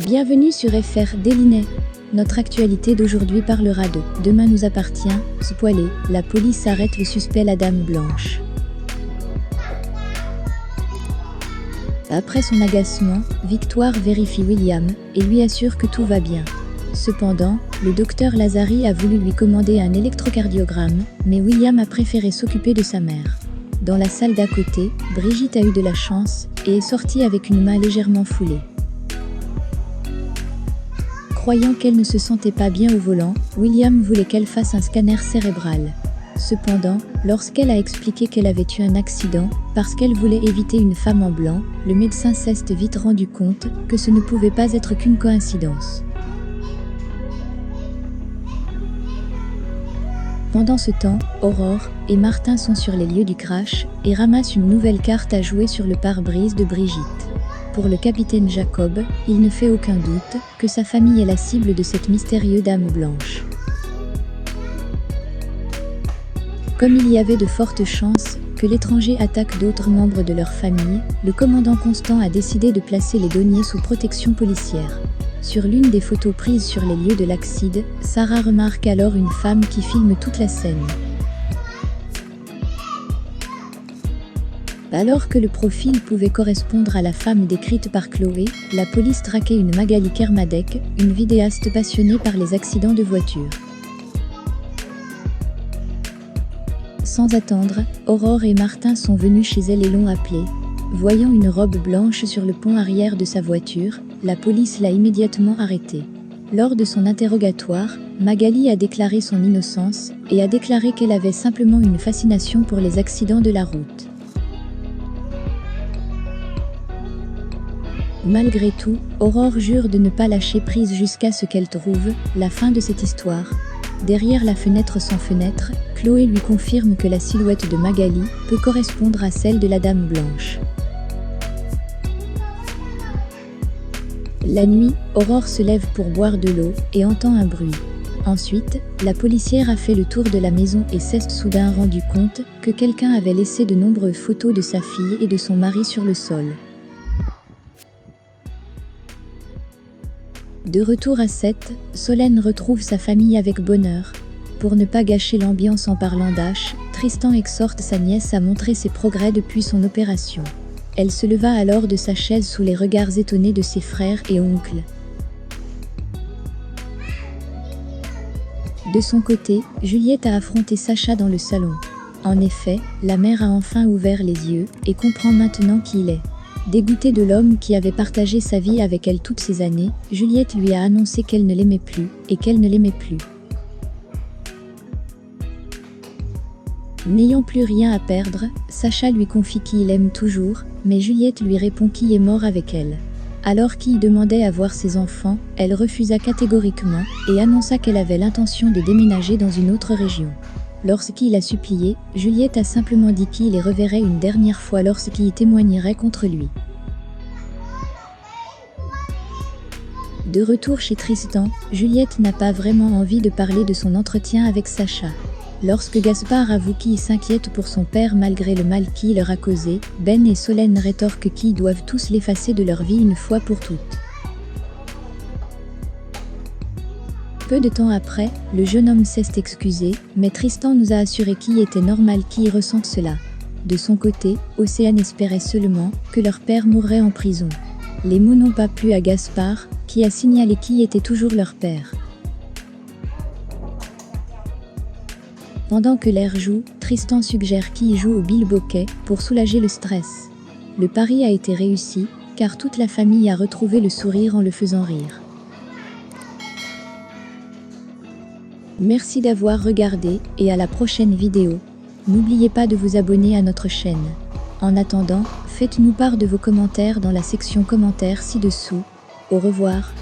Bienvenue sur FR Délinet. Notre actualité d'aujourd'hui parlera de « Demain nous appartient », spoilé, la police arrête le suspect la Dame Blanche. Après son agacement, Victoire vérifie William et lui assure que tout va bien. Cependant, le docteur Lazari a voulu lui commander un électrocardiogramme, mais William a préféré s'occuper de sa mère. Dans la salle d'à côté, Brigitte a eu de la chance et est sortie avec une main légèrement foulée. Croyant qu'elle ne se sentait pas bien au volant, William voulait qu'elle fasse un scanner cérébral. Cependant, lorsqu'elle a expliqué qu'elle avait eu un accident, parce qu'elle voulait éviter une femme en blanc, le médecin s'est vite rendu compte que ce ne pouvait pas être qu'une coïncidence. Pendant ce temps, Aurore et Martin sont sur les lieux du crash et ramassent une nouvelle carte à jouer sur le pare-brise de Brigitte. Pour le capitaine Jacob, il ne fait aucun doute que sa famille est la cible de cette mystérieuse Dame Blanche. Comme il y avait de fortes chances que l'étranger attaque d'autres membres de leur famille, le commandant Constant a décidé de placer les douaniers sous protection policière. Sur l'une des photos prises sur les lieux de l'accident, Sarah remarque alors une femme qui filme toute la scène. Alors que le profil pouvait correspondre à la femme décrite par Chloé, la police traquait une Magali Kermadec, une vidéaste passionnée par les accidents de voiture. Sans attendre, Aurore et Martin sont venus chez elle et l'ont appelée. Voyant une robe blanche sur le pont arrière de sa voiture, la police l'a immédiatement arrêtée. Lors de son interrogatoire, Magali a déclaré son innocence et a déclaré qu'elle avait simplement une fascination pour les accidents de la route. Malgré tout, Aurore jure de ne pas lâcher prise jusqu'à ce qu'elle trouve la fin de cette histoire. Derrière la fenêtre sans fenêtre, Chloé lui confirme que la silhouette de Magali peut correspondre à celle de la Dame Blanche. La nuit, Aurore se lève pour boire de l'eau et entend un bruit. Ensuite, la policière a fait le tour de la maison et s'est soudain rendu compte que quelqu'un avait laissé de nombreuses photos de sa fille et de son mari sur le sol. De retour à Sète, Solène retrouve sa famille avec bonheur. Pour ne pas gâcher l'ambiance en parlant d'H, Tristan exhorte sa nièce à montrer ses progrès depuis son opération. Elle se leva alors de sa chaise sous les regards étonnés de ses frères et oncles. De son côté, Juliette a affronté Sacha dans le salon. En effet, la mère a enfin ouvert les yeux et comprend maintenant qui il est. Dégoûtée de l'homme qui avait partagé sa vie avec elle toutes ces années, Juliette lui a annoncé qu'elle ne l'aimait plus et qu'elle ne l'aimait plus. N'ayant plus rien à perdre, Sacha lui confie qu'il aime toujours, mais Juliette lui répond qu'il est mort avec elle. Alors qu'il demandait à voir ses enfants, elle refusa catégoriquement et annonça qu'elle avait l'intention de déménager dans une autre région. Lorsqu'il a supplié, Juliette a simplement dit qu'il les reverrait une dernière fois lorsqu'il témoignerait contre lui. De retour chez Tristan, Juliette n'a pas vraiment envie de parler de son entretien avec Sacha. Lorsque Gaspard avoue qu'il s'inquiète pour son père malgré le mal qu'il leur a causé, Ben et Solène rétorquent qu'ils doivent tous l'effacer de leur vie une fois pour toutes. Peu de temps après, le jeune homme s'est excusé, mais Tristan nous a assuré qu'il était normal qu'il ressente cela. De son côté, Océane espérait seulement que leur père mourrait en prison. Les mots n'ont pas plu à Gaspard, qui a signalé qui était toujours leur père. Pendant que l'air joue, Tristan suggère qu'il joue au bilboquet pour soulager le stress. Le pari a été réussi, car toute la famille a retrouvé le sourire en le faisant rire. Merci d'avoir regardé et à la prochaine vidéo. N'oubliez pas de vous abonner à notre chaîne. En attendant, faites-nous part de vos commentaires dans la section commentaires ci-dessous. Au revoir.